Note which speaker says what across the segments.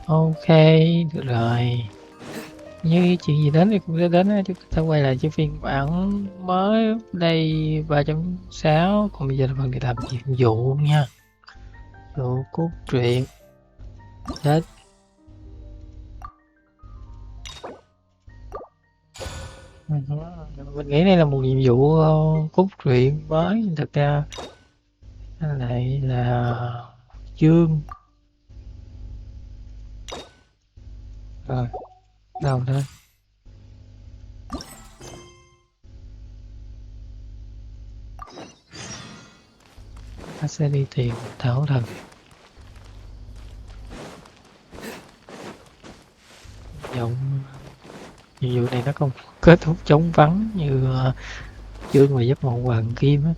Speaker 1: Ok, được rồi. Như chuyện gì đến thì cũng sẽ đến á, chúng ta quay lại cho phiên bản mới đây 3.6. Còn bây giờ là phần đi làm nhiệm vụ nha. Vụ cốt truyện. Chết. Mình nghĩ đây là một nhiệm vụ cốt truyện mới. Thực ra lại là chương. Rồi, đầu thôi. Ta sẽ đi tìm thảo thần. Giọng nhiệm vụ này nó không kết thúc trống vắng như chương và giấc mộng hoàng kim á.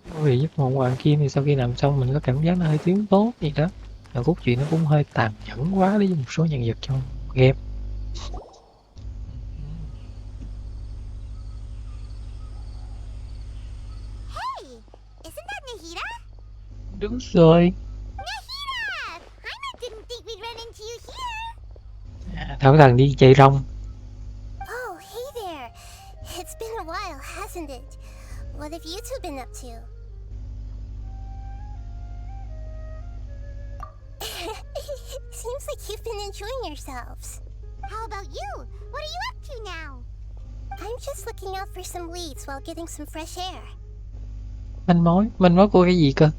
Speaker 1: Vì giấc mộng hoàng kim thì sau khi làm xong mình có cảm giác nó hơi thiếu tốt gì đó. Và cốt truyện nó cũng hơi tàn nhẫn quá đối với một số nhân vật trong game.
Speaker 2: Hey, isn't that Nahida?
Speaker 1: Đúng rồi.
Speaker 2: Nahida! I didn't think we'd run into you here.
Speaker 1: Thảo thần đi chạy rong.
Speaker 2: Oh, hey there. It's been a while, hasn't it? What have you two been up to? Seems like you've been enjoying yourselves. How about you? What are you up to now? I'm just looking out for some leads while getting some fresh air.
Speaker 1: Manh mối của cái gì cơ?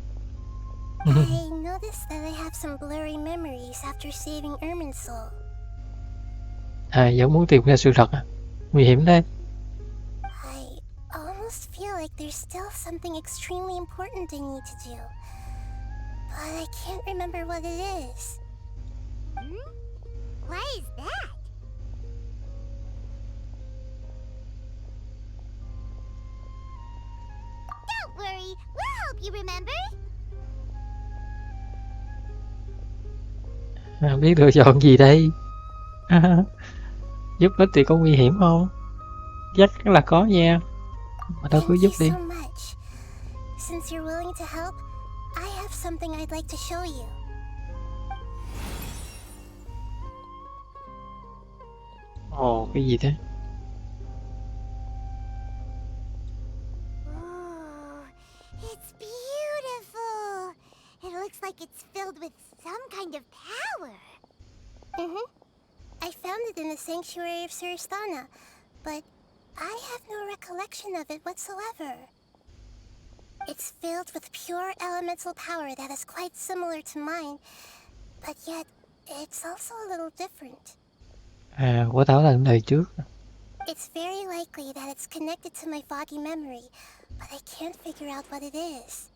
Speaker 2: I noticed that I have some blurry memories after saving Ermin's soul.
Speaker 1: Vẫn muốn tìm ra sự thật à? Nguy hiểm thế.
Speaker 2: I almost feel like there's still something extremely important I need to do. But I can't remember what it is. What is that? Don't worry, we'll help you remember.
Speaker 1: Biết lựa chọn gì đây? Giúp ích thì có nguy hiểm không? Chắc là có nha. Mà tao cứ
Speaker 2: Thank
Speaker 1: giúp
Speaker 2: you
Speaker 1: đi.
Speaker 2: so much. Since you're willing to help, I have something I'd like to show you.
Speaker 1: Ồ, cái gì thế?
Speaker 2: Oh, it's beautiful. It looks like it's filled with some kind of power. I found it in the sanctuary of Suristana, but I have no recollection of it whatsoever. It's filled with pure elemental power that is quite similar to mine, but yet it's also a little different.
Speaker 1: Của Thảo thần đời trước.
Speaker 2: It's very likely that it's connected to my foggy memory, but I can't figure out what it is.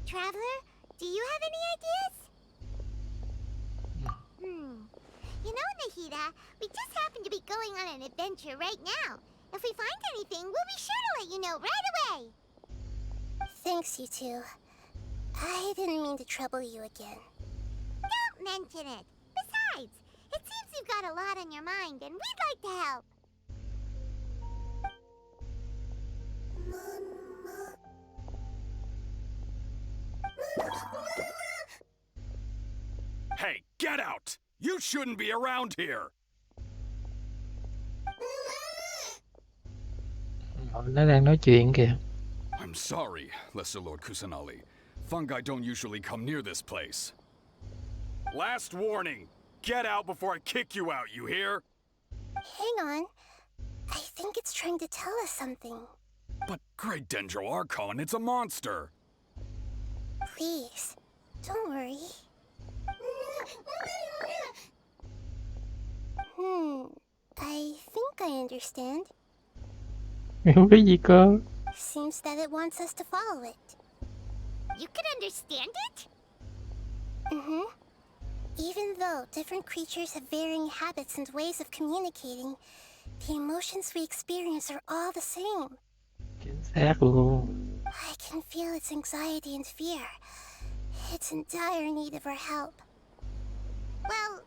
Speaker 2: Traveler, do you have any ideas? You know, Nahida, we just happen to be going on an adventure right now. If we find anything, we'll be sure to let you know right away. Thanks, you two. I didn't mean to trouble you again. Don't mention it. Besides, it seems you've got a lot on your mind, and we'd like to help.
Speaker 3: Hey, get out! You shouldn't be around here!
Speaker 1: Nó đang nói chuyện kìa.
Speaker 3: I'm sorry, Lesser Lord Kusanali. Fungi don't usually come near this place. Last warning! Get out before I kick you out, you hear?
Speaker 2: Hang on. I think it's trying to tell us something.
Speaker 3: But Great Dendro Archon, it's a monster!
Speaker 2: Please, don't worry. I think I understand.
Speaker 1: Hiểu cái gì cơ?
Speaker 2: Seems that it wants us to follow it. You can understand it? Even though different creatures have varying habits and ways of communicating, the emotions we experience are all the same.
Speaker 1: Chính xác luôn.
Speaker 2: I can feel its anxiety and fear. It's in dire need of our help. Well,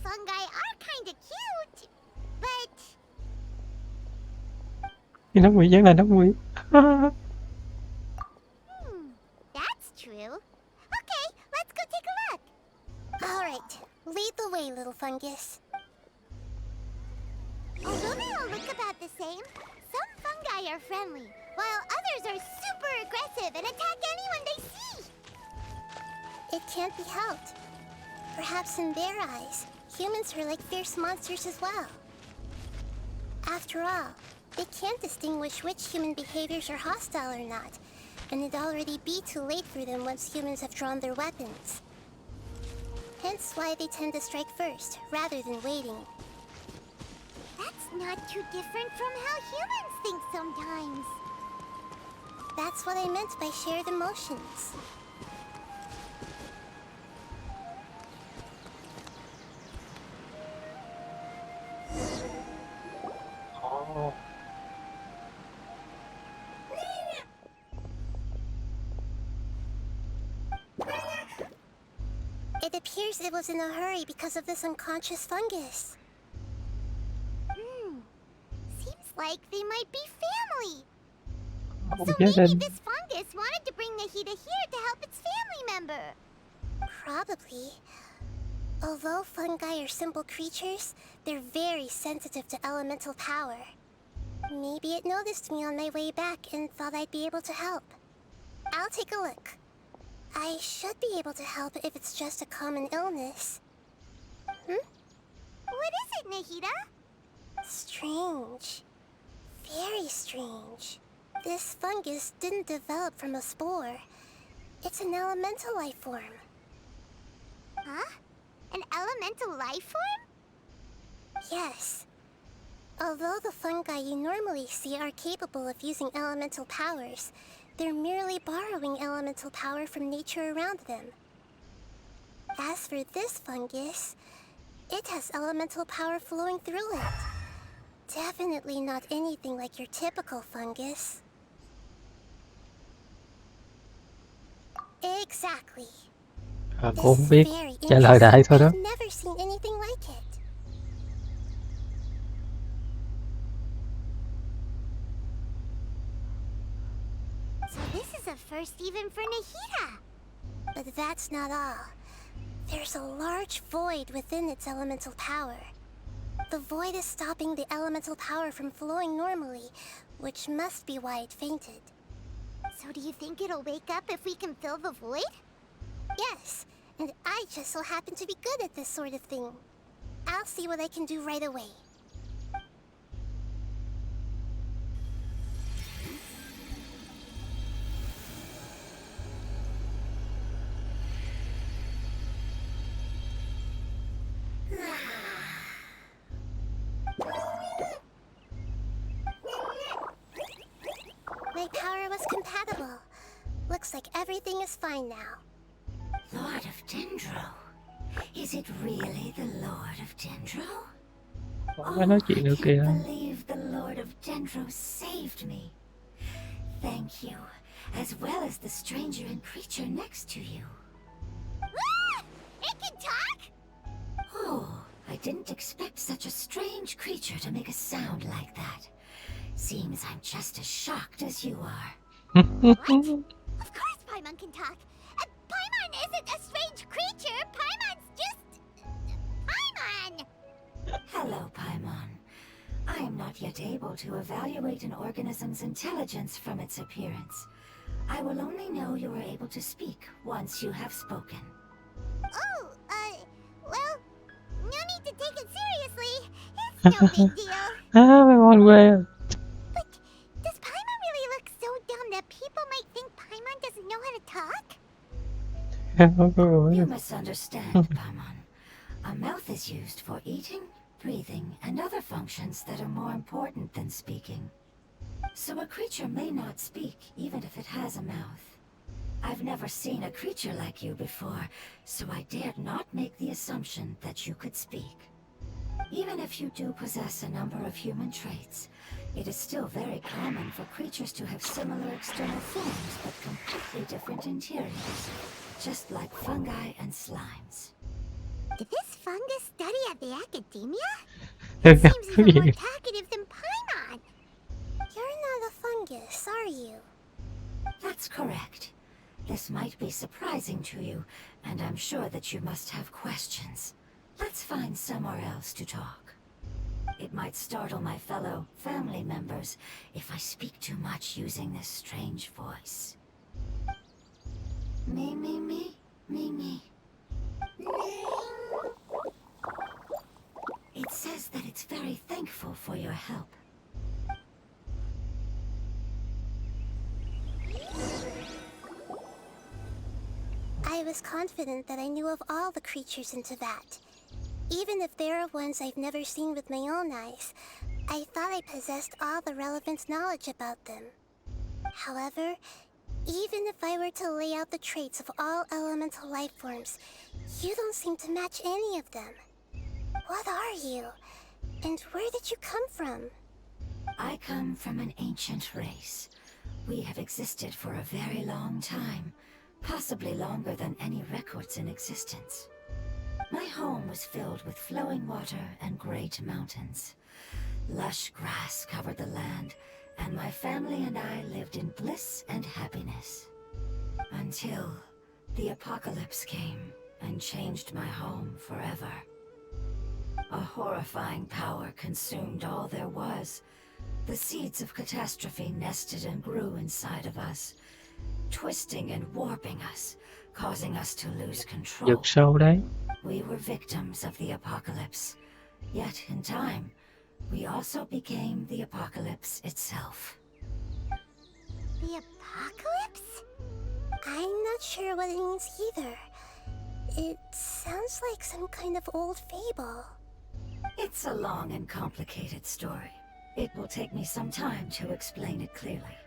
Speaker 2: fungi are kinda cute, but...
Speaker 1: Cái nóc quỷ chắc là nóc quỷ.
Speaker 2: That's true. fungus. Although they all look about the same, some fungi are friendly, while others are super aggressive and attack anyone they see. It can't be helped. Perhaps in their eyes, humans are like fierce monsters as well. After all, they can't distinguish which human behaviors are hostile or not, and it'd already be too late for them once humans have drawn their weapons. Hence why they tend to strike first, rather than waiting. That's not too different from how humans think sometimes. That's what I meant by shared emotions.
Speaker 1: Ồ,
Speaker 2: It appears it was in a hurry because of this unconscious fungus. Seems like they might be family.
Speaker 1: một
Speaker 2: So
Speaker 1: gia
Speaker 2: maybe
Speaker 1: đình.
Speaker 2: this fungus wanted to bring Nahida here to help its family member. Probably. Although fungi are simple creatures, they're very sensitive to elemental power. Maybe it noticed me on my way back and thought I'd be able to help. I'll take a look. I should be able to help if it's just a common illness. What is it, Nahida? Strange. Very strange. This fungus didn't develop from a spore. It's an elemental life form. Huh? An elemental life form? Yes. Although the fungi you normally see are capable of using elemental powers, they're merely borrowing elemental power from nature around them. As for this fungus, it has elemental power flowing through it. Definitely not anything like your typical fungus. Exactly.
Speaker 1: Cô
Speaker 2: This
Speaker 1: không
Speaker 2: is
Speaker 1: biết,
Speaker 2: very
Speaker 1: trả lời đại
Speaker 2: interesting.
Speaker 1: thôi đó.
Speaker 2: I've never seen anything like it. So this is a first even for Nahida. But that's not all. There's a large void within its elemental power. The void is stopping the elemental power from flowing normally, which must be why it fainted. So do you think it'll wake up if we can fill the void? Yes, and I just so happen to be good at this sort of thing. I'll see what I can do right away. My power was compatible. Looks like everything is fine now.
Speaker 4: Lord of Dendro? Is it really the Lord of Dendro?
Speaker 1: Không có nói chuyện được
Speaker 4: I
Speaker 1: kìa.
Speaker 4: can't believe the Lord of Dendro saved me. Thank you, as well as the stranger and creature next to you.
Speaker 2: It can talk?
Speaker 4: Oh, I didn't expect such a strange creature to make a sound like that. Seems I'm just as shocked as you are.
Speaker 2: Of course Paimon can talk. Paimon isn't a strange creature. Paimon's just... Paimon!
Speaker 4: Hello, Paimon. I am not yet able to evaluate an organism's intelligence from its appearance. I will only know you are able to speak once you have spoken.
Speaker 2: Oh, well, no need to take it seriously. It's no big deal.
Speaker 1: Mấy con quê.
Speaker 2: But does Paimon really look so dumb that people might think Paimon doesn't know how to talk?
Speaker 4: You misunderstand, Paimon. A mouth is used for eating, breathing, and other functions that are more important than speaking. So a creature may not speak, even if it has a mouth. I've never seen a creature like you before, so I dared not make the assumption that you could speak. Even if you do possess a number of human traits, it is still very common for creatures to have similar external forms but completely different interiors, just like fungi and slimes.
Speaker 2: Did this fungus study at the academia? It seems even more talkative than Paimon. You're not a fungus, are you?
Speaker 4: That's correct. This might be surprising to you, and I'm sure that you must have questions. Let's find somewhere else to talk. It might startle my fellow family members if I speak too much using this strange voice. Me, me, me, me, me. It says that it's very thankful for your help.
Speaker 2: I was confident that I knew of all the creatures in Teyvat. Even if there are ones I've never seen with my own eyes, I thought I possessed all the relevant knowledge about them. However, even if I were to lay out the traits of all elemental life forms, you don't seem to match any of them. What are you? And where did you come from?
Speaker 4: I come from an ancient race. We have existed for a very long time, possibly longer than any records in existence. My home was filled with flowing water and great mountains. Lush grass covered the land, and my family and I lived in bliss and happiness. Until the apocalypse came and changed my home forever. A horrifying power consumed all there was. The seeds of catastrophe nested and grew inside of us, twisting and warping us, causing us to lose control.
Speaker 1: Giật sâu đấy.
Speaker 4: We were victims of the apocalypse, yet in time, we also became the apocalypse itself.
Speaker 2: The apocalypse? I'm not sure what it means either. It sounds like some kind of old fable.
Speaker 4: It's a long and complicated story. It will take me some time to explain it clearly.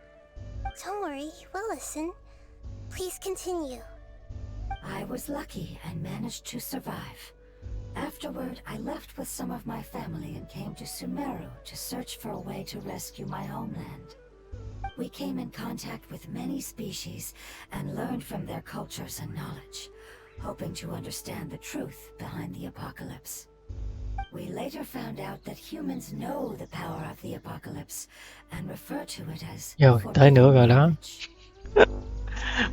Speaker 2: Don't worry, we'll listen. Please continue.
Speaker 4: I was lucky and managed to survive. Afterward, I left with some of my family and came to Sumeru to search for a way to rescue my homeland. We came in contact with many species and learned from their cultures and knowledge, hoping to understand the truth behind the apocalypse. We later found out that humans know the power of the apocalypse and refer to it as
Speaker 1: Rồi, tới nữa rồi đó.
Speaker 4: knowledge.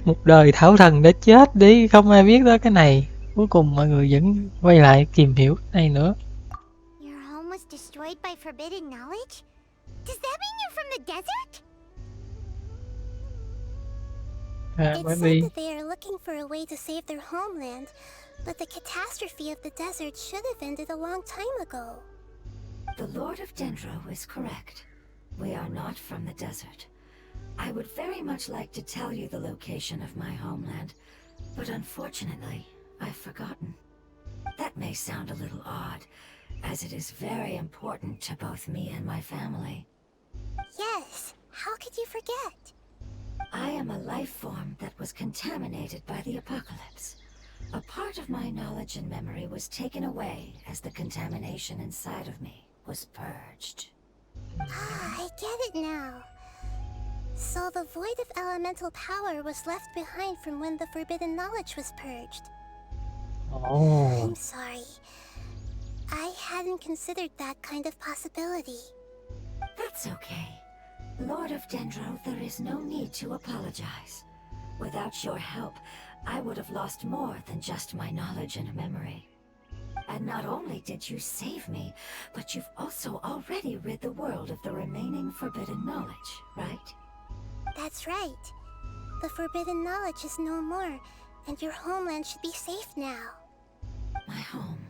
Speaker 1: Một đời thảo thần đã chết đi, không ai biết tới cái này. Cuối cùng mọi người vẫn quay lại tìm hiểu cái này nữa.
Speaker 2: Your home was destroyed by forbidden knowledge? Does that mean you're from the desert? It's
Speaker 1: Bởi
Speaker 2: said
Speaker 1: vì
Speaker 2: that they are looking for a way to save their homeland, but the catastrophe of the desert should have ended a long time ago.
Speaker 4: The Lord of Dendro is correct. We are not from the desert. I would very much like to tell you the location of my homeland, but unfortunately, I've forgotten. That may sound a little odd, as it is very important to both me and my family.
Speaker 2: Yes, how could you forget?
Speaker 4: I am a life form that was contaminated by the apocalypse. A part of my knowledge and memory was taken away as the contamination inside of me was purged.
Speaker 2: I get it now. So the void of elemental power was left behind from when the forbidden knowledge was purged.
Speaker 1: ồ,
Speaker 2: I'm sorry. I hadn't considered that kind of possibility.
Speaker 4: That's okay. Lord of Dendro, there is no need to apologize. Without your help, I would have lost more than just my knowledge and memory. And not only did you save me, but you've also already rid the world of the remaining forbidden knowledge, right?
Speaker 2: That's right. The forbidden knowledge is no more, and your homeland should be safe now.
Speaker 4: My home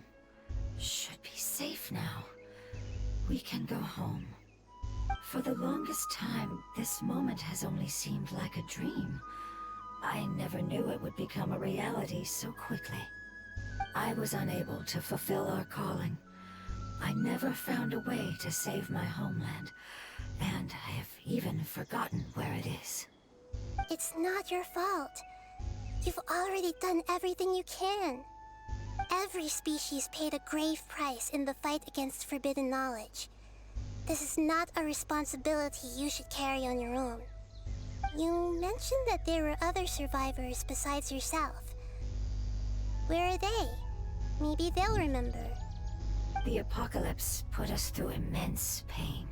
Speaker 4: should be safe now. We can go home. For the longest time, this moment has only seemed like a dream. I never knew it would become a reality so quickly. I was unable to fulfill our calling. I never found a way to save my homeland, and I have even forgotten where it is.
Speaker 2: It's not your fault. You've already done everything you can. Every species paid a grave price in the fight against forbidden knowledge. This is not a responsibility you should carry on your own. You mentioned that there were other survivors besides yourself. Where are they? Maybe they'll remember.
Speaker 4: The apocalypse put us through immense pain.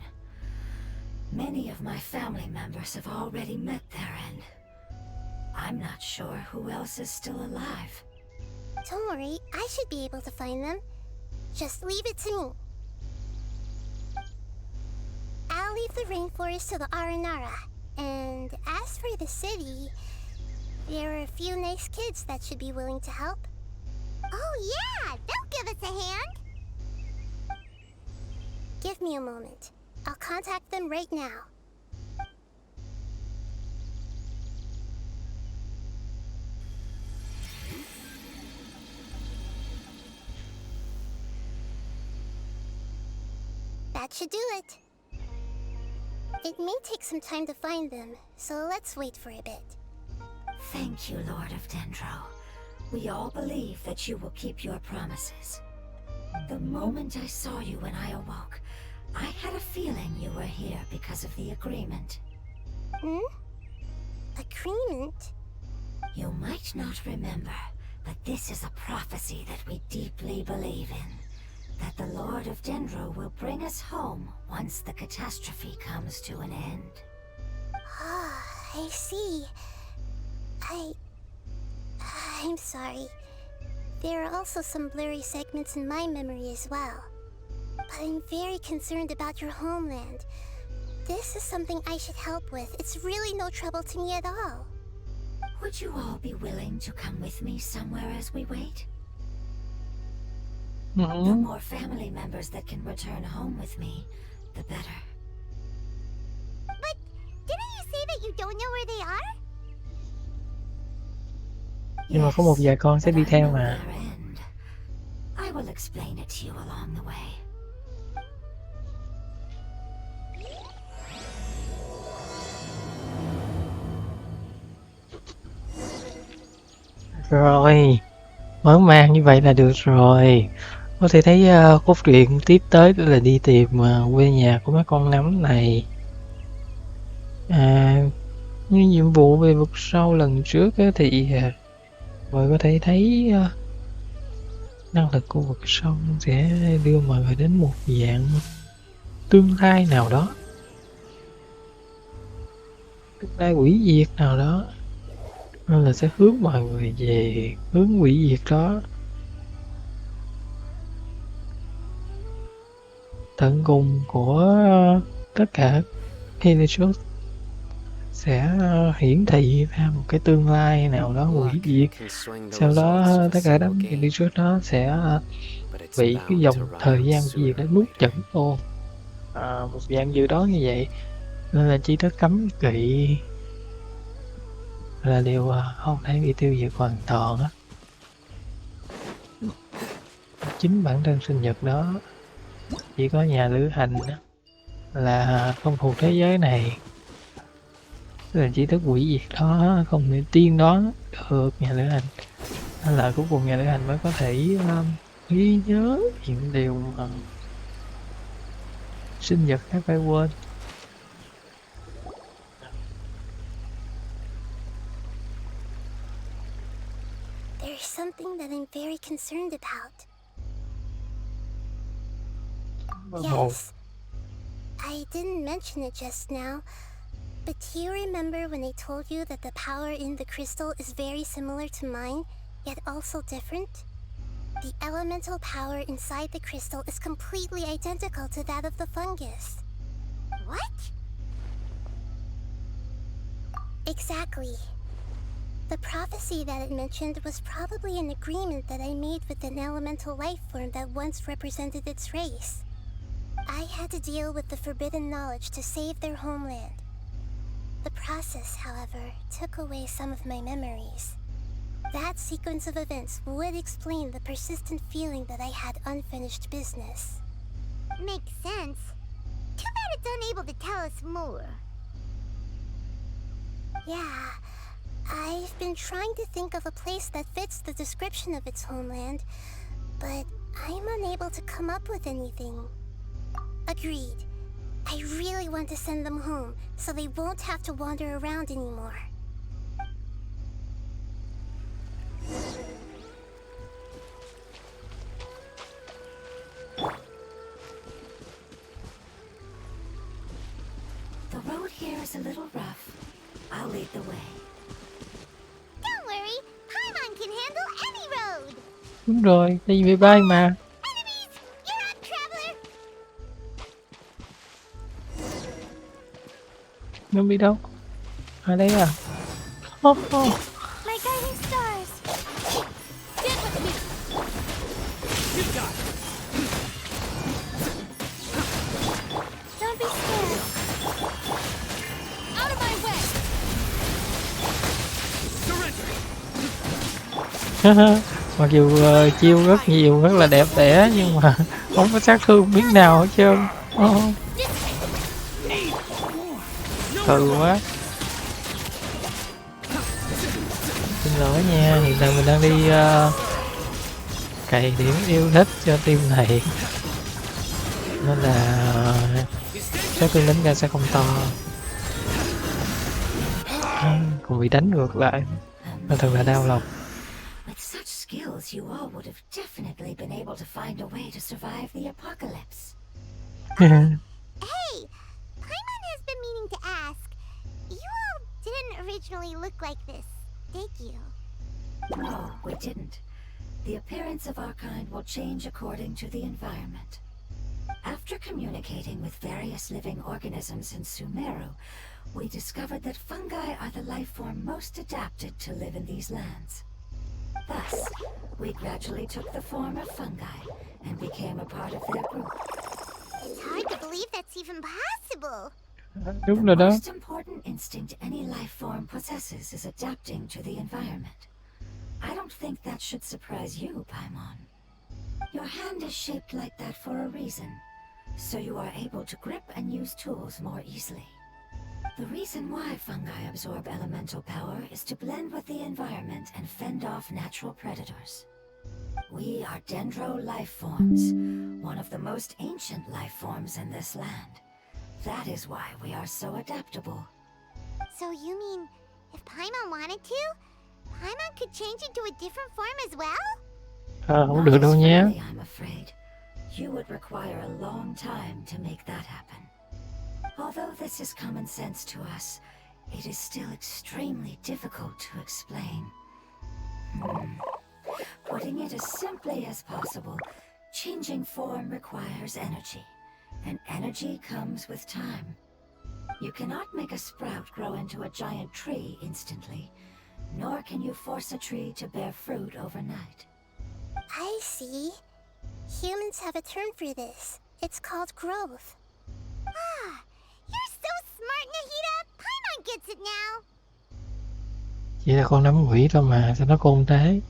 Speaker 4: Many of my family members have already met their end. I'm not sure who else is still alive.
Speaker 2: Don't worry, I should be able to find them. Just leave it to me. I'll leave the rainforest to the Aranara. And as for the city, there are a few nice kids that should be willing to help. Oh yeah, they'll give us a hand. Give me a moment. I'll contact them right now. That should do it. It may take some time to find them, so let's wait for a bit.
Speaker 4: Thank you, Lord of Dendro. We all believe that you will keep your promises. The moment I saw you when I awoke, I had a feeling you were here because of the agreement.
Speaker 2: Hmm? Agreement?
Speaker 4: You might not remember, but this is a prophecy that we deeply believe in. That the Lord of Dendro will bring us home once the catastrophe comes to an end.
Speaker 2: Ah, I see. I'm sorry. There are also some blurry segments in my memory as well. But I'm very concerned about your homeland. This is something I should help with. It's really no trouble to me at all.
Speaker 4: Would you all be willing to come with me somewhere as we wait? The more family members that can return home with me, the better.
Speaker 2: But didn't you say that you don't know where they are?
Speaker 1: Nhưng mà có một vài con sẽ
Speaker 4: but
Speaker 1: đi
Speaker 4: I
Speaker 1: theo
Speaker 4: know
Speaker 1: mà.
Speaker 4: their end. I will explain it to you along the way.
Speaker 1: Rồi, mở màn như vậy là được rồi. Có thể thấy cốt truyện tiếp tới đó là đi tìm quê nhà của mấy con nấm này. Như nhiệm vụ về vực sâu lần trước á, thì mọi người có thể thấy năng lực của vực sâu sẽ đưa mọi người đến một dạng tương lai nào đó, tương lai hủy diệt nào đó, nên là sẽ hướng mọi người về hướng hủy diệt đó. Tận cùng của tất cả Chút sẽ hiển thị ra một cái tương lai nào đó hủy diệt. Sau đó tất cả đám Chút đó sẽ bị cái dòng thời gian hủy diệt đã nuốt chửng luôn. Một dạng dự đoán như vậy, nên là chi thức cấm kỵ là điều không thể bị tiêu diệt hoàn toàn á. Chính bản thân sinh nhật đó chỉ có nhà lữ hành là không thuộc thế giới này, tức là chỉ thức quỷ diệt đó không thể tiên đoán được nhà lữ hành, nên là cuối cùng nhà lữ hành mới có thể ghi nhớ những điều mà sinh nhật khác phải quên.
Speaker 2: There's something that I'm very concerned about. Yes. I didn't mention it just now, but do you remember when I told you that the power in the crystal is very similar to mine, yet also different? The elemental power inside the crystal is completely identical to that of the fungus. What? Exactly. The prophecy that it mentioned was probably an agreement that I made with an elemental life form that once represented its race. I had to deal with the forbidden knowledge to save their homeland. The process, however, took away some of my memories. That sequence of events would explain the persistent feeling that I had unfinished business. Makes sense. Too bad it's unable to tell us more. Yeah, I've been trying to think of a place that fits the description of its homeland, but I'm unable to come up with anything. Agreed. I really want to send them home, so they won't have to wander around anymore.
Speaker 4: The road here is a little rough. I'll lead the way.
Speaker 2: Don't worry, Paimon can handle any road!
Speaker 1: Đúng rồi, tại vì bay mà.
Speaker 2: Enemies!
Speaker 1: Nó đi đâu? Ở đây à? Oh, oh.
Speaker 2: My guiding stars. Stand with me. Don't be scared. Out of my way.
Speaker 1: Mặc dù chiêu rất nhiều, rất là đẹp đẽ nhưng mà không có sát thương miếng nào hết trơn. Cừ quá. Xin lỗi nha, hiện tại mình đang đi cày điểm yêu thích cho team này nên là sát thương đánh ra sẽ không to. Còn bị đánh ngược lại nên thật là đau lòng.
Speaker 4: With such skills, you all would have definitely been able to find a way to survive the apocalypse.
Speaker 2: Hey, Paimon has been meaning to ask. You all didn't originally look like this, did you?
Speaker 4: No, we didn't. The appearance of our kind will change according to the environment. After communicating with various living organisms in Sumeru, we discovered that fungi are the life form most adapted to live in these lands. Thus, we gradually took the form of fungi and became a part of their group.
Speaker 2: It's hard to believe that's even possible.
Speaker 1: Đúng
Speaker 4: The
Speaker 1: rồi đó.
Speaker 4: most important instinct any life form possesses is adapting to the environment. I don't think that should surprise you, Paimon. Your hand is shaped like that for a reason, so you are able to grip and use tools more easily. The reason why fungi absorb elemental power is to blend with the environment and fend off natural predators. We are dendro life forms, one of the most ancient life forms in this land. That is why we are so adaptable.
Speaker 2: So you mean, if Paimon wanted to, Paimon could change into a different form as well?
Speaker 1: Không
Speaker 4: Not
Speaker 1: được
Speaker 4: as
Speaker 1: đâu nhé.
Speaker 4: quickly, I'm afraid. You would require a long time to make that happen. Although this is common sense to us, it is still extremely difficult to explain. Putting it as simply as possible, changing form requires energy, and energy comes with time. You cannot make a sprout grow into a giant tree instantly, nor can you force a tree to bear fruit overnight.
Speaker 2: I see. Humans have a term for this. It's called growth. Ah, you're so smart, Nahida. Paimon gets it now.
Speaker 1: Chỉ là con nấm quỷ thôi mà, sao nó khôn thế?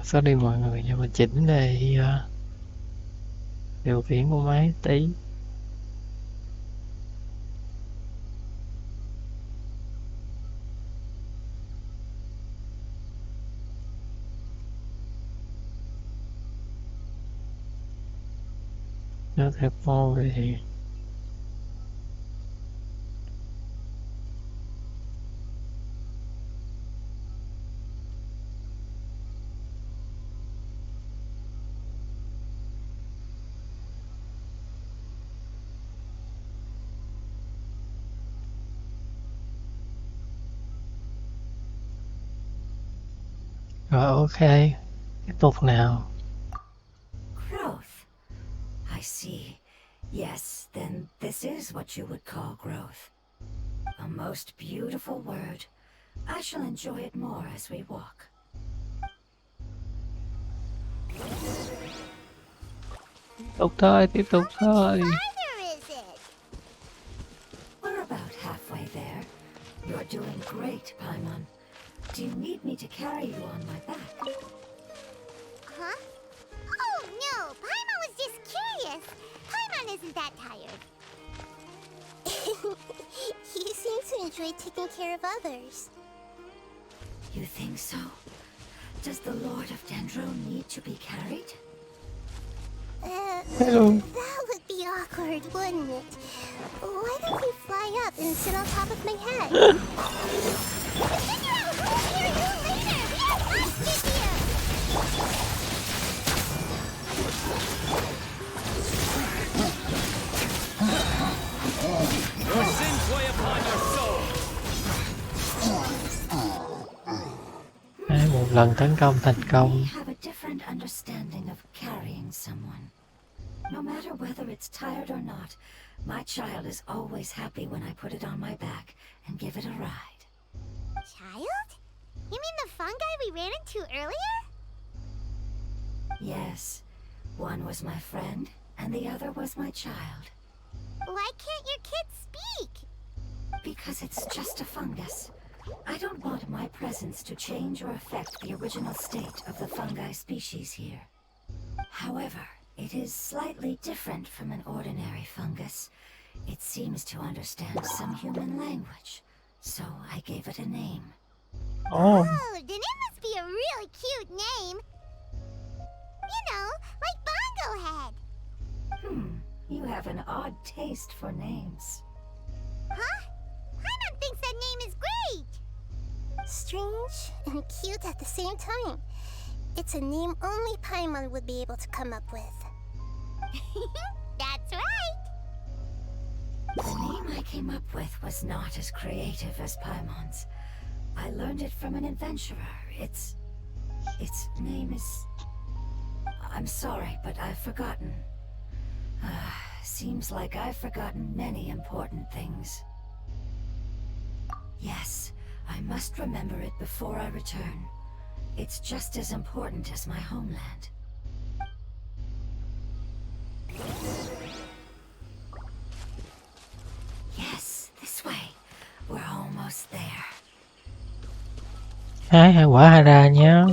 Speaker 1: Sorry mọi người, nhưng mà chỉnh đây điều khiển của máy tí. Nó theo mô thì rồi ok, tiếp tục nào.
Speaker 4: Growth. I see. Yes, then this is what you would call growth. A most beautiful word. I shall enjoy it more as we walk.
Speaker 1: Tiếp tục thôi.
Speaker 2: Farther is it?
Speaker 4: We're about halfway there. You're doing great, Paimon. Do you need me to carry you on my back?
Speaker 2: Huh? Oh no, Paimon was just curious. Paimon isn't that tired. You seem to enjoy taking care of others.
Speaker 4: You think so? Does the Lord of Dendro need to be carried?
Speaker 1: Hello.
Speaker 2: That would be awkward, wouldn't it? Why don't you fly up and sit on top of my head? Figure out who's here who later! We have lots to do!
Speaker 5: Your sins weigh upon your soul.
Speaker 1: Một lần tấn công thành công.
Speaker 4: We have a different understanding of carrying someone. tired or not, my child is always happy when I put it on my back and give it a ride.
Speaker 2: Child? You mean the fungi we ran into earlier?
Speaker 4: Yes, one was my friend, and the other was my child.
Speaker 2: Why can't your kid speak?
Speaker 4: Because it's just a fungus. I don't want my presence to change or affect the original state of the fungi species here. However, it is slightly different from an ordinary fungus. It seems to understand some human language, so I gave it a name.
Speaker 1: Ồ,
Speaker 2: Oh, then it must be a really cute name. You know, like Bongo Head.
Speaker 4: You have an odd taste for names.
Speaker 2: Huh? Paimon thinks that name is great. Strange and cute at the same time. It's a name only Paimon would be able to come up with. That's right.
Speaker 4: The name I came up with was not as creative as Paimon's. I learned it from an adventurer. Its name is... I'm sorry, but I've forgotten. Seems like I've forgotten many important things. Yes, I must remember it before I return. It's just as important as my homeland. Yes, this way. We're almost there.
Speaker 1: hai quả hai ra nhá.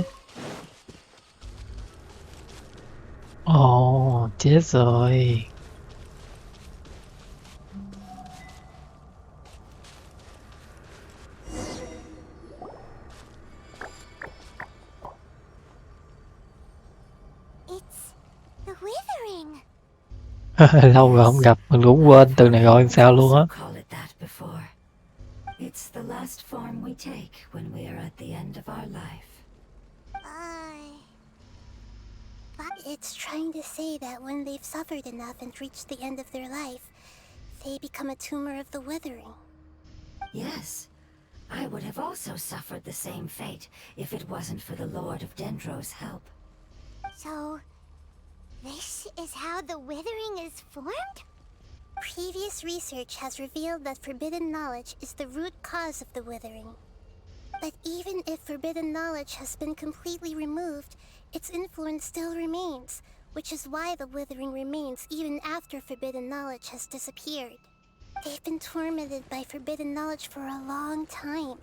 Speaker 1: Ồ, chết rồi.
Speaker 2: It's the withering.
Speaker 1: Lâu rồi không gặp, mình cũng quên từ này gọi sao luôn á.
Speaker 4: Also call it that before. It's the last form we take when we are at the end of our life.
Speaker 2: But it's trying to say that when they've suffered enough and reached the end of their life, they become a tumor of the withering.
Speaker 4: Yes, I would have also suffered the same fate if it wasn't for the Lord of Dendro's help.
Speaker 2: So, this is how the withering is formed? Previous research has revealed that forbidden knowledge is the root cause of the withering. But even if forbidden knowledge has been completely removed, its influence still remains, which is why the withering remains even after forbidden knowledge has disappeared. They've been tormented by forbidden knowledge for a long time.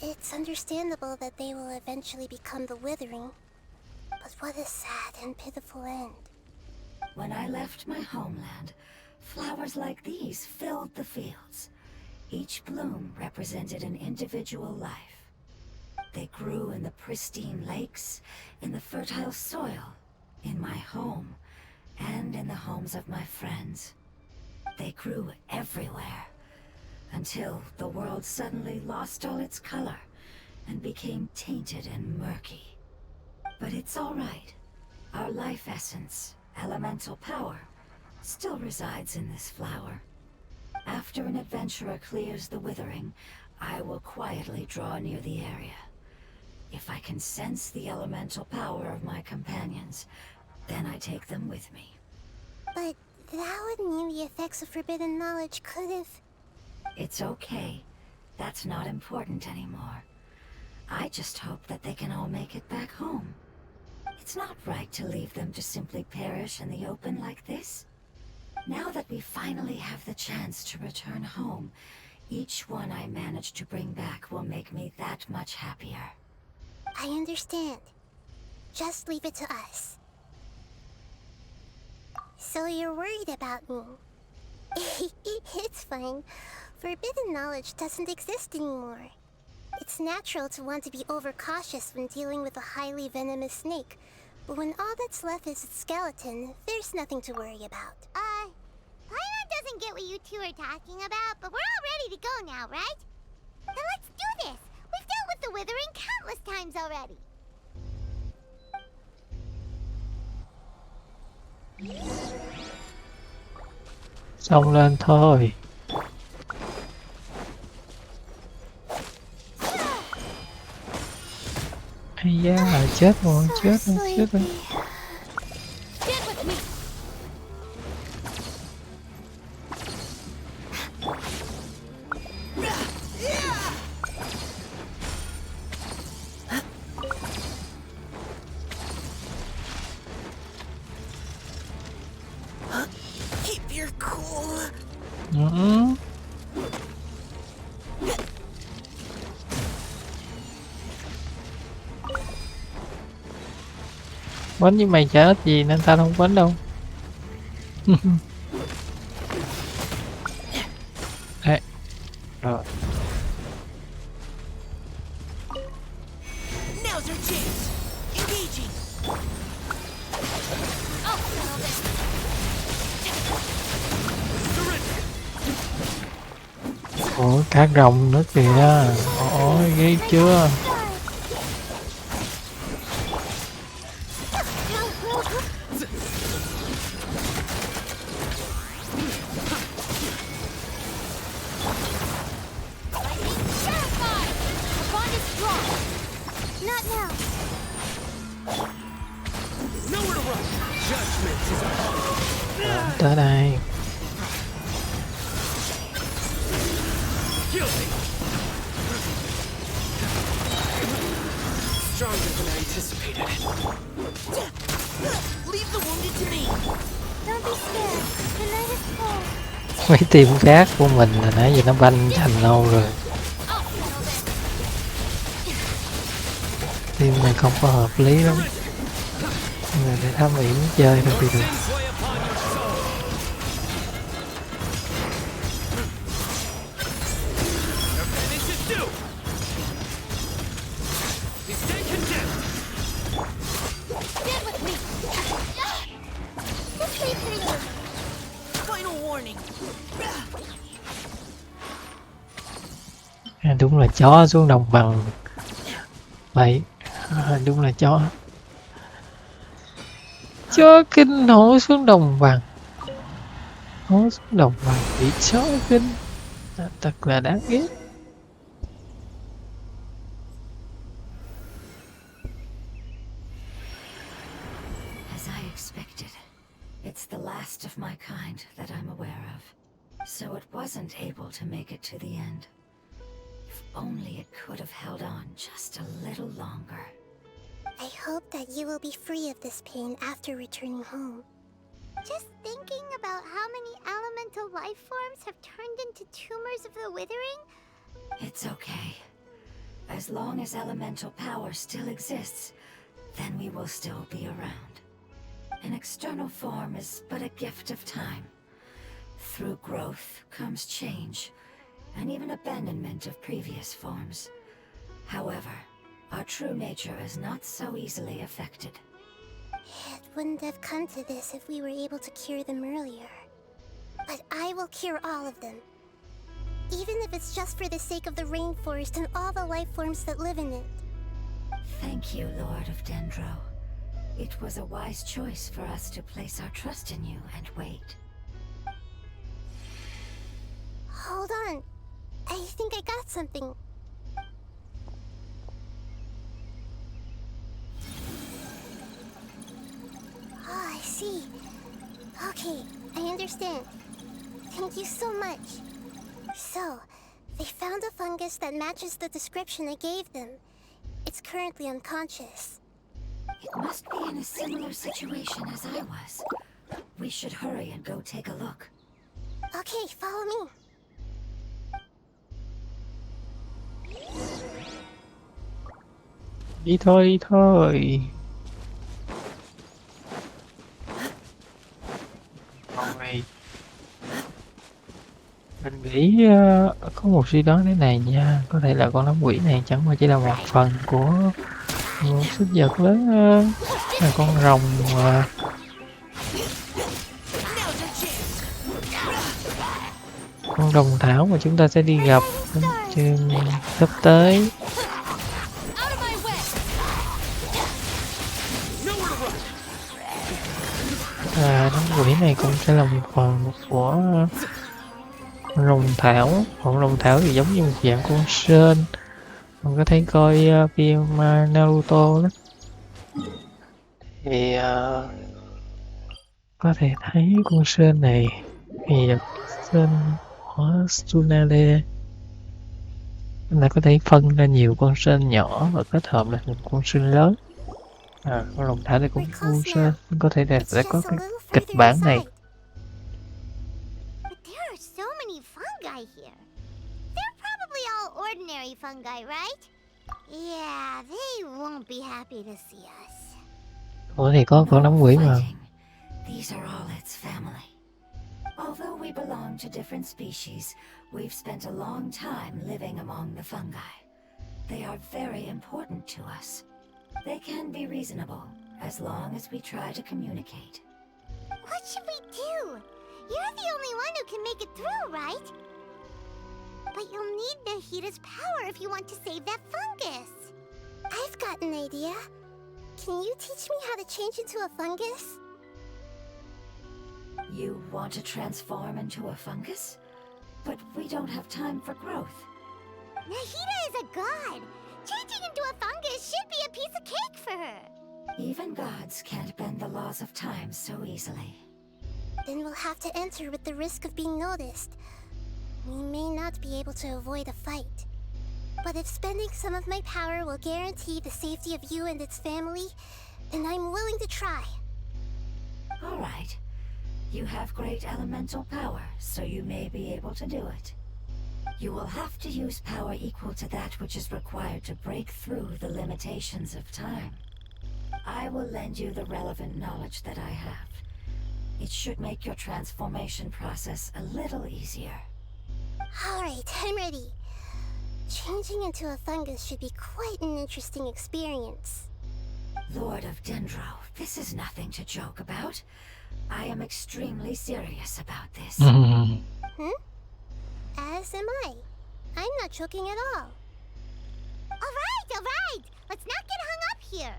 Speaker 2: It's understandable that they will eventually become the withering. But what a sad and pitiful end.
Speaker 4: When I left my homeland, flowers like these filled the fields. Each bloom represented an individual life. They grew in the pristine lakes, in the fertile soil, in my home, and in the homes of my friends. They grew everywhere, until the world suddenly lost all its color and became tainted and murky. But it's all right. Our life essence, elemental power, still resides in this flower. After an adventurer clears the withering, I will quietly draw near the area. If I can sense the elemental power of my companions, then I take them with me.
Speaker 2: But that would mean the effects of forbidden knowledge could have...
Speaker 4: It's okay. That's not important anymore. I just hope that they can all make it back home. It's not right to leave them to simply perish in the open like this. Now that we finally have the chance to return home, each one I manage to bring back will make me that much happier.
Speaker 2: I understand. Just leave it to us. So you're worried about me? It's fine. Forbidden knowledge doesn't exist anymore. It's natural to want to be overcautious when dealing with a highly venomous snake, but when all that's left is its skeleton, there's nothing to worry about. Paimon doesn't get what you two are talking about, but we're all ready to go now, right? Then let's do this! We've dealt with the withering countless times already!
Speaker 1: Xông lên thôi. Ây da, chết rồi, chết rồi, chết rồi.
Speaker 5: Get with me!
Speaker 6: You're cool.
Speaker 1: Ừ. Quánh với mày chả ích gì nên tao không quánh đâu. Đấy. Rồi.
Speaker 6: Now's our chance. Engaging.
Speaker 1: Ủa cá rồng nữa kìa. Ôi ghê chưa.
Speaker 2: Not now.
Speaker 5: Nowhere to run. Judgment is upon us.
Speaker 1: Tới đây.
Speaker 5: Guilty. Stronger than I anticipated.
Speaker 6: Leave the wounded to me.
Speaker 2: Don't be scared. The night is cold.
Speaker 1: Mấy team khác của mình là nãy giờ nó banh thành lâu rồi. Team này không có hợp lý lắm. Người để tham ủy chơi thôi thì được.
Speaker 5: Sins weigh upon your soul. Everything they should do. You stand condemned.
Speaker 2: Stand with me. Just wait for you.
Speaker 6: Final warning.
Speaker 1: À, đúng là chó xuống đồng bằng. Vậy đúng là chó. Chó kinh hổ xuống đồng bằng. Hổ xuống đồng bằng bị chó kinh. Thật là đáng ghét.
Speaker 4: As I expected, it's the last of my kind that I'm aware of. So it wasn't able to make it to the end. If only it could have held on just a little longer.
Speaker 2: I hope that you will be free of this pain after returning home. Just thinking about how many elemental life forms have turned into tumors of the withering?
Speaker 4: It's okay. As long as elemental power still exists, then we will still be around. An external form is but a gift of time. Through growth comes change, and even abandonment of previous forms. However, our true nature is not so easily affected.
Speaker 2: It wouldn't have come to this if we were able to cure them earlier. But I will cure all of them. Even if it's just for the sake of the rainforest and all the life forms that live in it.
Speaker 4: Thank you, Lord of Dendro. It was a wise choice for us to place our trust in you and wait.
Speaker 2: Hold on. I think I got something. Oh, I see. Okay, I understand. Thank you so much. So, they found a fungus that matches the description I gave them. It's currently unconscious.
Speaker 4: It must be in a similar situation as I was. We should hurry and go take a look.
Speaker 2: Okay, follow me.
Speaker 1: Đi thôi, đi thôi. Rồi. Mình nghĩ có một suy đoán thế này nha. Có thể là con nấm quỷ này chẳng qua chỉ là một phần của một sinh vật lớn hơn. Là con rồng con rồng thảo mà chúng ta sẽ đi gặp trên sắp tới. Nấm quỷ này cũng sẽ là một phần của con rồng thảo. Con rồng thảo thì giống như một dạng con sên. Mình có thể coi phim Naruto đó. Thì có thể thấy con sên này thì là sên của Tsunade. Chúng ta có thể phân ra nhiều con sên nhỏ và kết hợp lại một con sên lớn. Con rồng thảo này cũng con sên. Có thể là sẽ có cái kịch bản này.
Speaker 2: There are so many fungi here. They're probably all ordinary fungi, right? Yeah, they won't be happy to see us.
Speaker 1: Ủa thì có con nấm quỷ mà.
Speaker 4: Fighting. These are all its family. Although we belong to different species, we've spent a long time living among the fungi. They are very important to us. They can be reasonable, as long as we try to communicate.
Speaker 2: What should we do? You're the only one who can make it through, right? But you'll need Nahida's power if you want to save that fungus. I've got an idea. Can you teach me how to change into a fungus?
Speaker 4: You want to transform into a fungus? But we don't have time for growth.
Speaker 2: Nahida is a god. Changing into a fungus should be a piece of cake for her.
Speaker 4: Even gods can't bend the laws of time so easily.
Speaker 2: Then we'll have to enter with the risk of being noticed. We may not be able to avoid a fight. But if spending some of my power will guarantee the safety of you and its family, then I'm willing to try.
Speaker 4: All right. You have great elemental power, so you may be able to do it. You will have to use power equal to that which is required to break through the limitations of time. I will lend you the relevant knowledge that I have. It should make your transformation process a little easier.
Speaker 2: Alright, I'm ready. Changing into a fungus should be quite an interesting experience.
Speaker 4: Lord of Dendro, this is nothing to joke about. I am extremely serious about this.
Speaker 2: As am I. I'm not joking at all. Alright! Let's not get hung up here.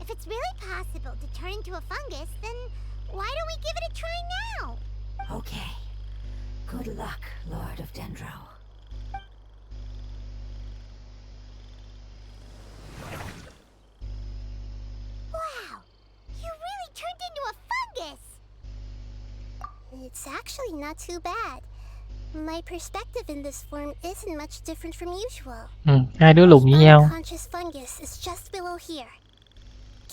Speaker 2: If it's really possible to turn into a fungus, then why don't we give it a try now?
Speaker 4: Okay. Good luck, Lord of Dendro.
Speaker 2: Wow! You really turned into a fungus! It's actually not too bad. My perspective in this form isn't much different from usual.
Speaker 1: Hai đứa lùn như nhau.
Speaker 2: Unconscious fungus is just below here.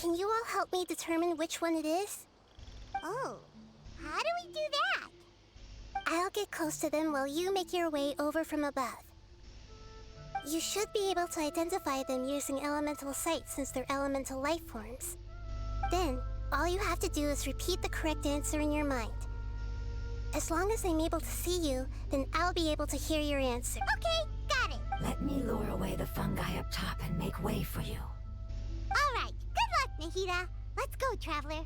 Speaker 2: Can you all help me determine which one it is? Oh, how do we do that? I'll get close to them while you make your way over from above. You should be able to identify them using elemental sight since they're elemental life forms. Then, all you have to do is repeat the correct answer in your mind. As long as I'm able to see you, then I'll be able to hear your answer. Okay, got it.
Speaker 4: Let me lure away the fungi up top and make way for you.
Speaker 2: Alright, good luck, Nahida. Let's go, traveler.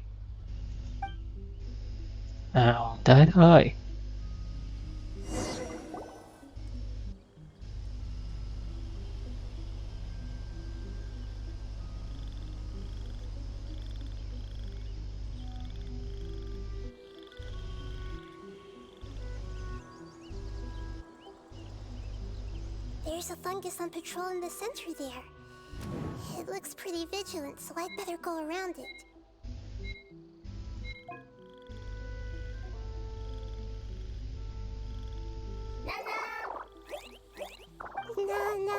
Speaker 1: Nào, tới thôi.
Speaker 2: There's a fungus on patrol in the center there. It looks pretty vigilant, so I'd better go around it. Nana!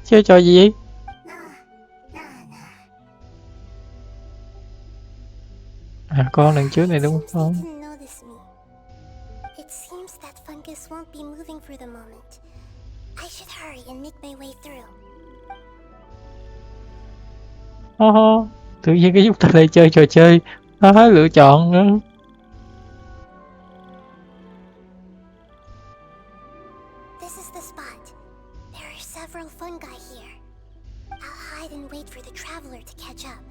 Speaker 1: Chơi trò gì vậy? À, con đằng trước này đúng không?
Speaker 2: They didn't notice me. It seems that fungus won't be moving for the moment. I should hurry and make my way through.
Speaker 1: Tự nhiên cái chúng ta lại chơi trò chơi lựa chọn nữa.
Speaker 2: This is the spot. There are several fungi here. I'll hide and wait for the traveler to catch up.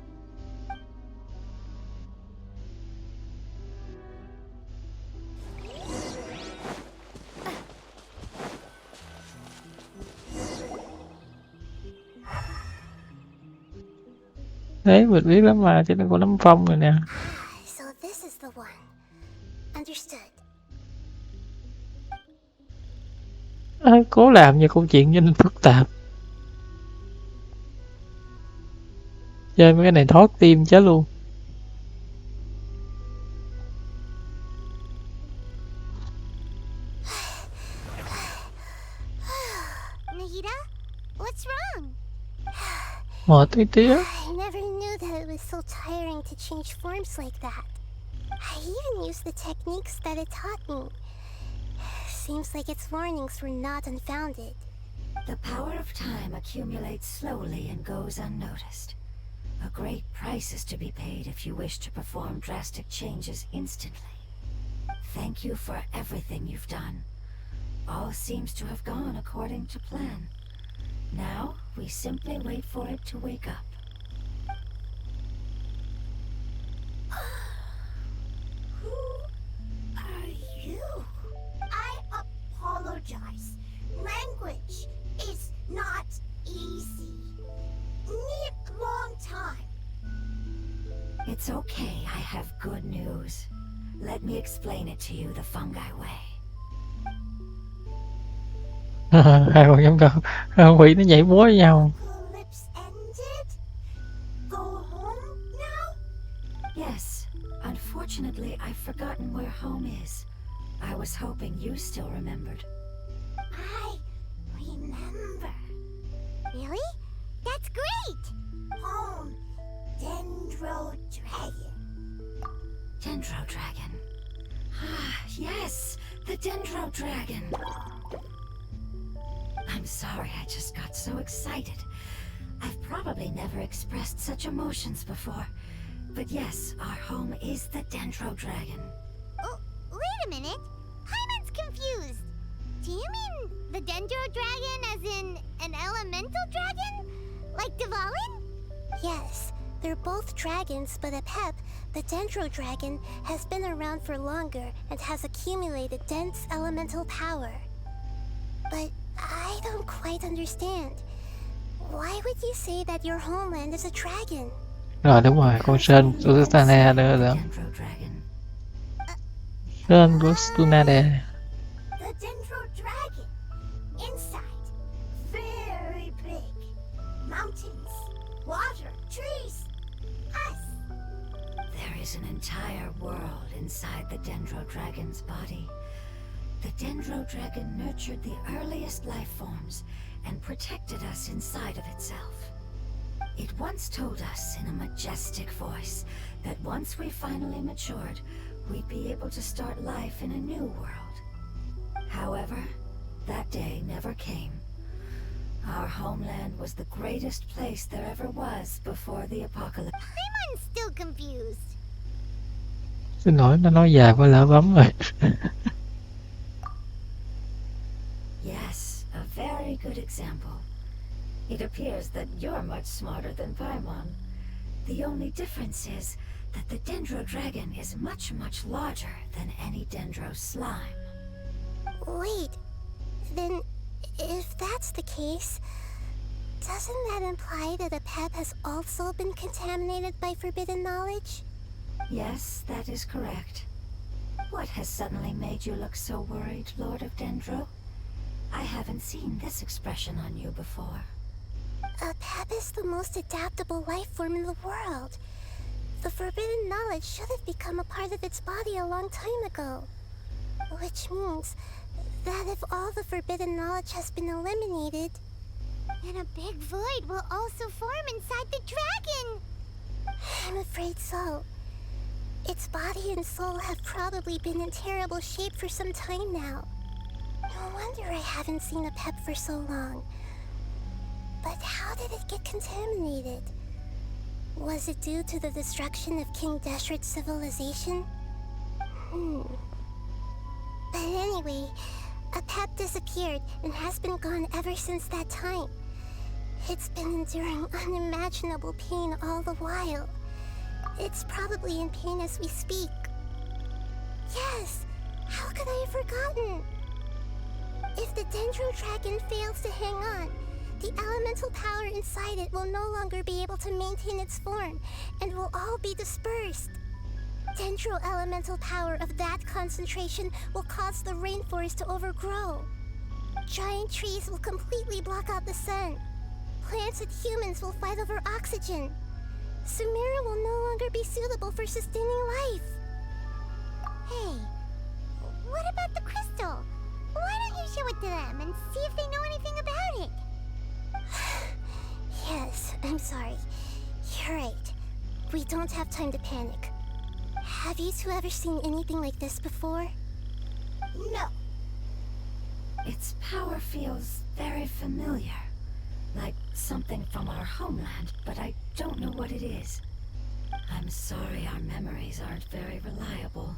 Speaker 1: Đấy, mình biết lắm mà, cho nên có nấm phong rồi nè.
Speaker 2: So this is the one. Understood.
Speaker 1: Cố làm cho câu chuyện nhanh phức tạp. Chơi mấy cái này thoát tim chết luôn.
Speaker 2: Nahida, what's wrong?
Speaker 1: Mệt tí tía.
Speaker 2: I never knew that it was so tiring to change forms like that. I even used the techniques that it taught me. Seems like its warnings were not unfounded.
Speaker 4: The power of time accumulates slowly and goes unnoticed. A great price is to be paid if you wish to perform drastic changes instantly. Thank you for everything you've done. All seems to have gone according to plan. Now, we simply wait for it to wake up.
Speaker 2: Who are you? I apologize. Language is not easy. Need long time.
Speaker 4: It's okay, I have good news. Let me explain it to you the fungi way.
Speaker 1: Hai con giống quỷ nó nhảy múa với nhau.
Speaker 2: Apocalypse ended? Go home now?
Speaker 4: Yes, unfortunately, I've forgotten where home is. I was hoping you still remembered.
Speaker 2: I remember. Really? That's great! Home. Dendro Dragon.
Speaker 4: Dendro Dragon. Ah, yes, the Dendro Dragon. I'm sorry, I just got so excited. I've probably never expressed such emotions before. But yes, our home is the Dendro Dragon.
Speaker 2: Oh, wait a minute. Hyman's confused. Do you mean the Dendro Dragon as in an elemental dragon? Like Dvalin? Yes, they're both dragons, but Apep, the Dendro Dragon, has been around for longer and has accumulated dense elemental power. But I don't quite understand. Why would you say that your homeland is a dragon?
Speaker 1: Rồi đúng rồi, con Sên của Stunade nữa đó.
Speaker 4: Dendro Dragon.
Speaker 1: Sên của Stunade.
Speaker 2: The Dendro Dragon. Inside. Very big. Mountains. Water. Trees. Us.
Speaker 4: There is an entire world inside the Dendro Dragon's body. The Dendro Dragon nurtured the earliest life forms and protected us inside of itself. It once told us in a majestic voice that once we finally matured, we'd be able to start life in a new world. However, that day never came. Our homeland was the greatest place there ever was before the apocalypse.
Speaker 2: Hyman's still confused.
Speaker 1: Xin lỗi, nó nói dài quá lỡ bấm rồi.
Speaker 4: Yes, a very good example. It appears that you're much smarter than Paimon. The only difference is that the Dendro Dragon is much, much larger than any Dendro slime.
Speaker 2: Wait, then if that's the case, doesn't that imply that Apep has also been contaminated by forbidden knowledge?
Speaker 4: Yes, that is correct. What has suddenly made you look so worried, Lord of Dendro? I haven't seen this expression on you before.
Speaker 2: Apep is the most adaptable life form in the world. The forbidden knowledge should have become a part of its body a long time ago. Which means that if all the forbidden knowledge has been eliminated, then a big void will also form inside the dragon! I'm afraid so. Its body and soul have probably been in terrible shape for some time now. No wonder I haven't seen Apep for so long. But how did it get contaminated? Was it due to the destruction of King Deshret's civilization? But anyway, Apep disappeared and has been gone ever since that time. It's been enduring unimaginable pain all the while. It's probably in pain as we speak. Yes, how could I have forgotten? If the Dendro Dragon fails to hang on, the elemental power inside it will no longer be able to maintain its form and will all be dispersed. Dendro elemental power of that concentration will cause the rainforest to overgrow. Giant trees will completely block out the sun. Plants and humans will fight over oxygen. Sumeru will no longer be suitable for sustaining life. Hey, what about the crystal? Why don't you show it to them and see if they know anything about it? Yes, I'm sorry. You're right. We don't have time to panic. Have you two ever seen anything like this before?
Speaker 4: No. Its power feels very familiar. Like something from our homeland, but I don't know what it is. I'm sorry our memories aren't very reliable.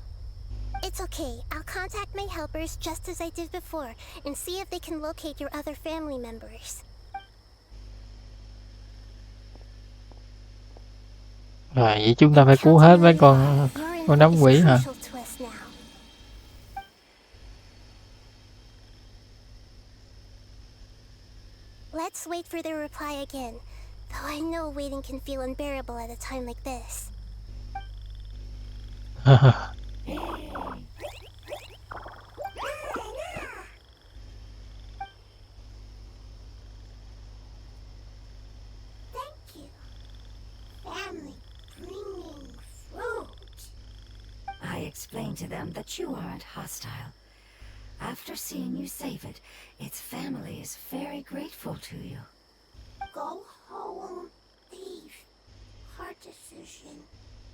Speaker 2: It's okay. I'll contact my helpers just as I did before and see if they can locate your other family members.
Speaker 1: Rồi vậy chúng ta phải cứu
Speaker 2: Count
Speaker 1: hết
Speaker 2: on
Speaker 1: mấy
Speaker 2: Nahida. Your
Speaker 1: con
Speaker 2: input
Speaker 1: đám
Speaker 2: is
Speaker 1: quỷ hả?
Speaker 2: crucial to us now. Let's wait for their reply again, though I know waiting can feel unbearable at a time like this.
Speaker 4: Thank you. Family bringing fruit. I explained to them that you aren't hostile. After seeing you save it, its family is very grateful to you. Go home, thief. Hard decision.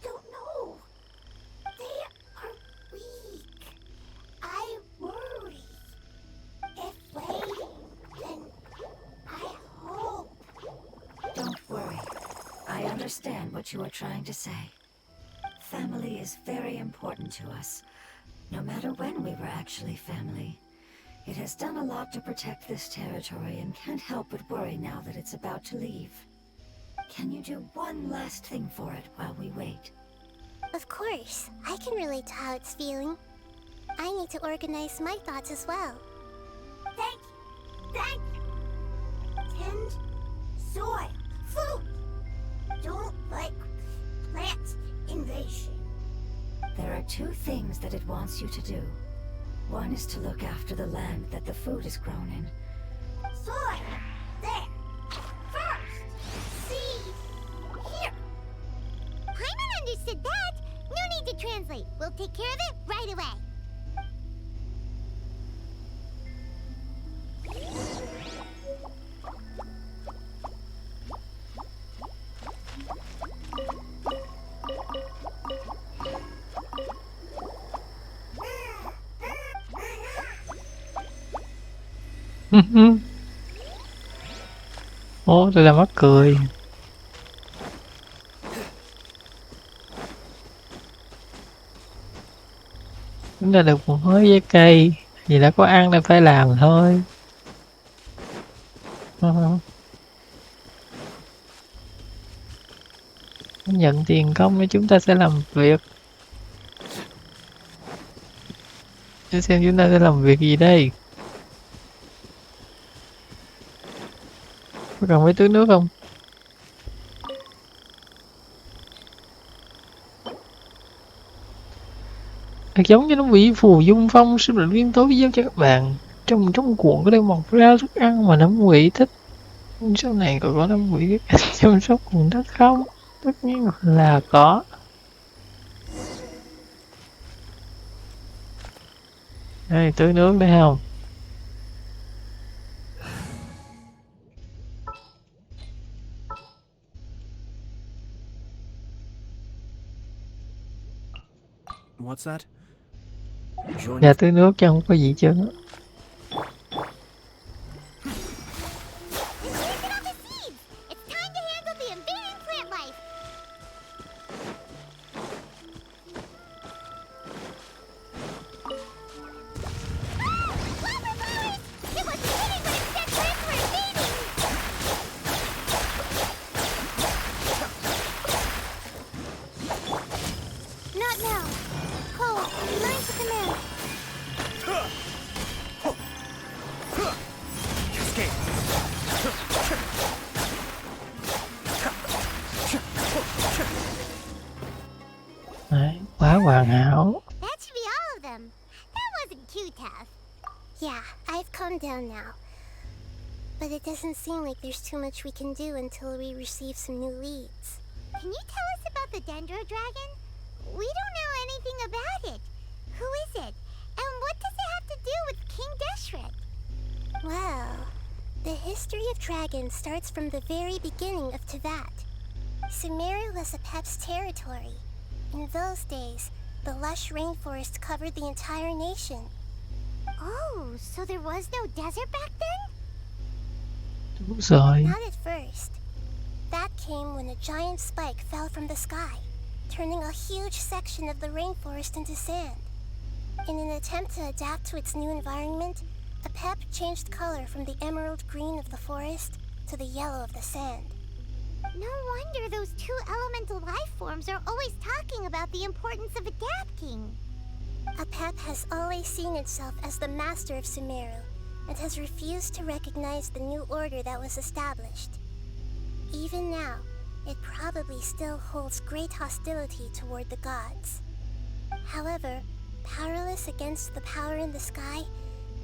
Speaker 4: Don't know. They are weak. I worry. If waiting, then I hope. Don't worry. I understand what you are trying to say. Family is very important to us. No matter when we were actually family. It has done a lot to protect this territory and can't help but worry now that it's about to leave. Can you do one last thing for it while we wait?
Speaker 2: Of course, I can relate to how it's feeling. I need to organize my thoughts as well.
Speaker 4: Thank you. Thank you. Tend soil. Food. Don't like plant invasion. There are two things that it wants you to do. One is to look after the land that the food is grown in. Soil! There! First! Seed! Here!
Speaker 2: Paimon understood that. No need to translate. We'll take care of it right away.
Speaker 1: Ố, tôi đã mắc cười. Chúng ta được một mớ trái cây. Vì đã có ăn nên phải làm thôi. Nhận tiền công thì chúng ta sẽ làm việc. Để xem chúng ta sẽ làm việc gì đây. Có cần phải tưới nước không? Giống như nó bị phù dung phong sinh mệnh nguyên tố giao cho các bạn. Trong cuộn có đây mọc ra thức ăn mà nấm quỷ thích. Sau này còn có nấm quỷ biết cách chăm sóc nguồn đất không? Tất nhiên là có. Đây, tưới nước đây không?
Speaker 5: What's that? Join
Speaker 1: Dạ tưới nước chứ không có gì chứ.
Speaker 2: It's time to handle the invading plant life. It wasn't hitting, but instead plants were invading. Not now. Cole, line to command.
Speaker 5: Escape.
Speaker 1: Đấy, quá hoàn hảo.
Speaker 2: That should be all of them. That wasn't too tough. Yeah, I've calmed down now. But it doesn't seem like there's too much we can do until we receive some new leads. Can you tell us about the Dendro Dragon? We don't know anything about it. Who is it? And what does it have to do with King Deshret? Well, The history of dragons starts from the very beginning of Teyvat. Sumeru was Apep's territory. In those days, the lush rainforest covered the entire nation.
Speaker 7: Oh, so there was no desert back then?
Speaker 1: Đúng rồi.
Speaker 2: Not at first. That came when a giant spike fell from the sky, turning a huge section of the rainforest into sand. In an attempt to adapt to its new environment, Apep changed color from the emerald green of the forest to the yellow of the sand.
Speaker 7: No wonder those two elemental life forms are always talking about the importance of adapting.
Speaker 2: Apep has always seen itself as the master of Sumeru, and has refused to recognize the new order that was established. Even now, it probably still holds great hostility toward the gods. However, powerless against the power in the sky,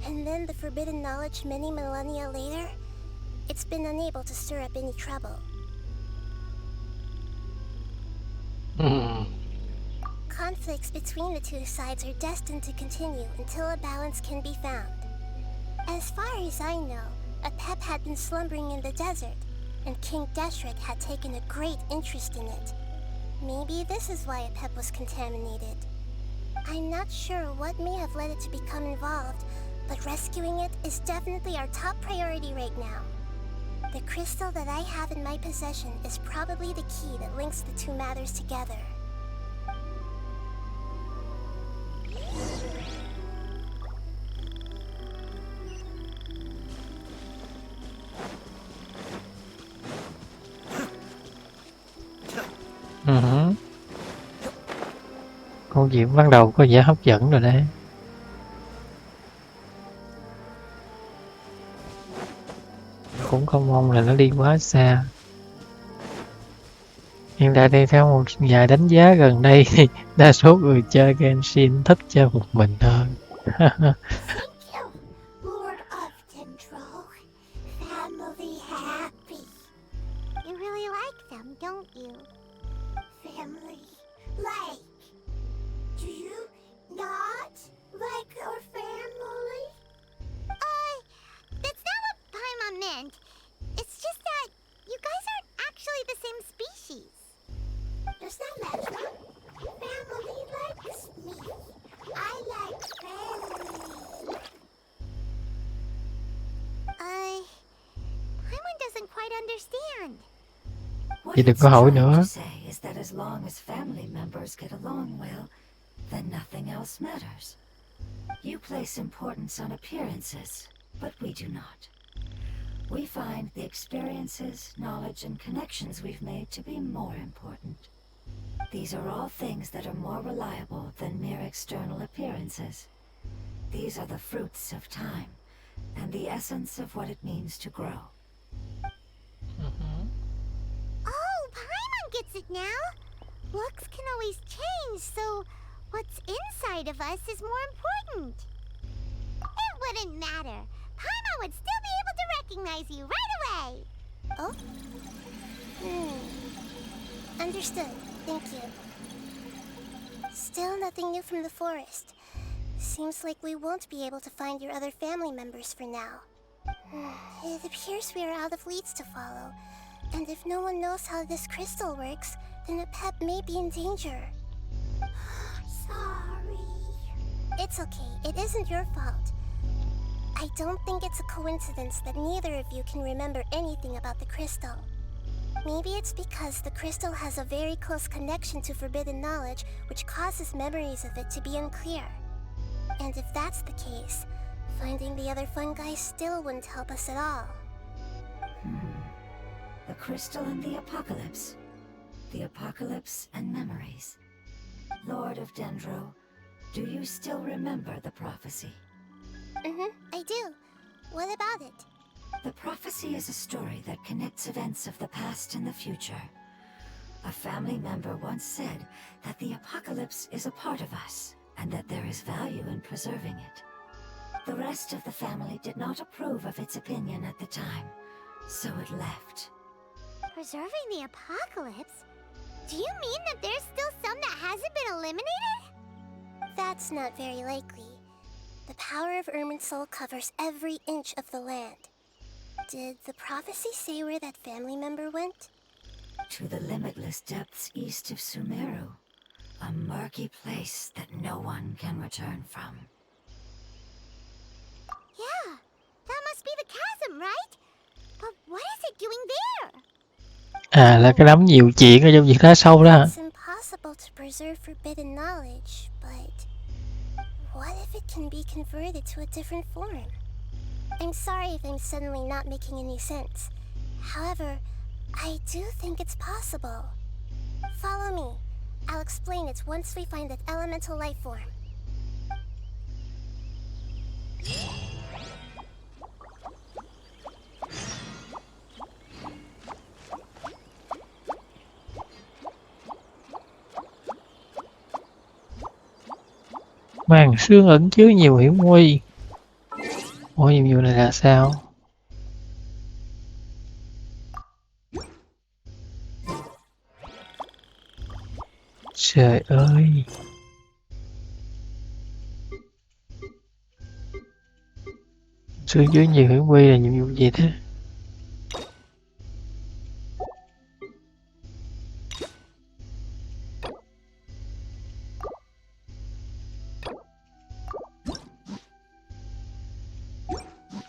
Speaker 2: and then the forbidden knowledge many millennia later, it's been unable to stir up any trouble. Conflicts between the two sides are destined to continue until a balance can be found. As far as I know, Apep had been slumbering in the desert, and King Deshret had taken a great interest in it. Maybe this is why Apep was contaminated. I'm not sure what may have led it to become involved, but rescuing it is definitely our top priority right now. The crystal that I have in my possession is probably the key that links the two matters together.
Speaker 1: Câu chuyện ban đầu có vẻ hấp dẫn rồi đấy. Cũng không mong là nó đi quá xa. Hiện tại thì theo một vài đánh giá gần đây thì đa số người chơi Genshin thích chơi một mình hơn.
Speaker 2: Thank you, Lord of Dendro. Family happy.
Speaker 7: You really like them, don't you?
Speaker 2: Family like. Do you not like our family?
Speaker 7: That's not what Paimon meant. It's just that you guys aren't actually the same species.
Speaker 2: Does that matter? Family likes me. I like family.
Speaker 7: Paimon doesn't quite understand.
Speaker 4: What
Speaker 1: Vậy đừng
Speaker 4: it's
Speaker 1: có hỏi
Speaker 4: trying
Speaker 1: nữa.
Speaker 4: to say is that as long as family members get along well, then nothing else matters. You place importance on appearances, but we do not. We find the experiences, knowledge, and connections we've made to be more important. These are all things that are more reliable than mere external appearances. These are the fruits of time, and the essence of what it means to grow.
Speaker 7: Oh, Paimon gets it now. Looks can always change, so what's inside of us is more important. It wouldn't matter. Paimon would still be able to recognize you right away.
Speaker 2: Oh? Understood. Thank you. Still nothing new from the forest. Seems like we won't be able to find your other family members for now. It appears we are out of leads to follow. And if no one knows how this crystal works, then Apep may be in danger. Sorry. It's okay. It isn't your fault. I don't think it's a coincidence that neither of you can remember anything about the crystal. Maybe it's because the crystal has a very close connection to forbidden knowledge, which causes memories of it to be unclear. And if that's the case, finding the other fungi still wouldn't help us at all.
Speaker 4: The crystal and the apocalypse. The apocalypse and memories. Lord of Dendro, do you still remember the prophecy?
Speaker 2: I do. What about it?
Speaker 4: The prophecy is a story that connects events of the past and the future. A family member once said that the apocalypse is a part of us, and that there is value in preserving it. The rest of the family did not approve of its opinion at the time, so it left.
Speaker 7: Preserving the apocalypse? Do you mean that there's still some that hasn't been eliminated?
Speaker 2: That's not very likely. The power of Irminsul covers every inch of the land. Did the prophecy say where that family member went?
Speaker 4: To the limitless depths east of Sumeru, a murky place that no one can return from.
Speaker 2: Yeah, that must be the chasm, right? But what is it doing there?
Speaker 1: À, là cái đám nhiều chuyện ở trong việc đá sâu đó hả?
Speaker 2: It's impossible to preserve forbidden knowledge, but what if it can be converted to a different form? I'm sorry if I'm suddenly not making any sense. However, I do think it's possible. Follow me. I'll explain it once we find that elemental life form.
Speaker 1: Màn sương ẩn chứa nhiều hiểm nguy. Ủa, nhiệm vụ này là sao? Trời ơi. Sương chứa nhiều hiểm nguy là nhiệm vụ gì thế?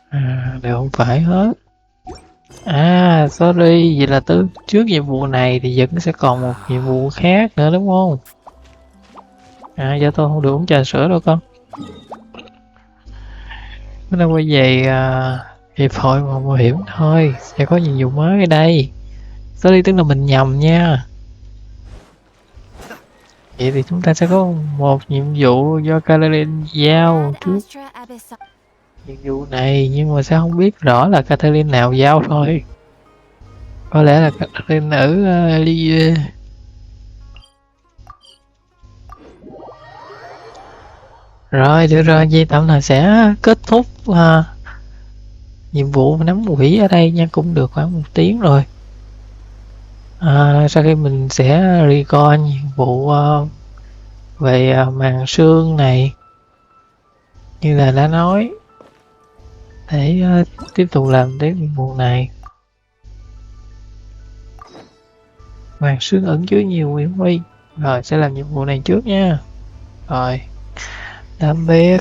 Speaker 1: À, đều không phải hết. À, sorry, vậy là từ trước nhiệm vụ này thì vẫn sẽ còn một nhiệm vụ khác nữa đúng không? À, dạ tôi không được uống trà sữa đâu con. Bữa nay quay về hiệp hội mạo hiểm thôi, sẽ có nhiệm vụ mới ở đây. Sorry, tức là mình nhầm nha. Vậy thì chúng ta sẽ có một nhiệm vụ do Catherine giao trước nhiệm vụ này, nhưng mà sao không biết rõ là Catherine nào giao thôi. Có lẽ là Catherine ở Ellie. Rồi, được rồi, vậy tạm thời sẽ kết thúc nhiệm vụ nắm quỷ ở đây nha, cũng được khoảng 1 tiếng rồi. Sau khi mình sẽ record nhiệm vụ về màn sương này như là đã nói để tiếp tục làm đến nhiệm vụ này. Màn sương ẩn chứa nhiều hiểm nguy. Rồi sẽ làm nhiệm vụ này trước nha. Rồi, tạm biệt.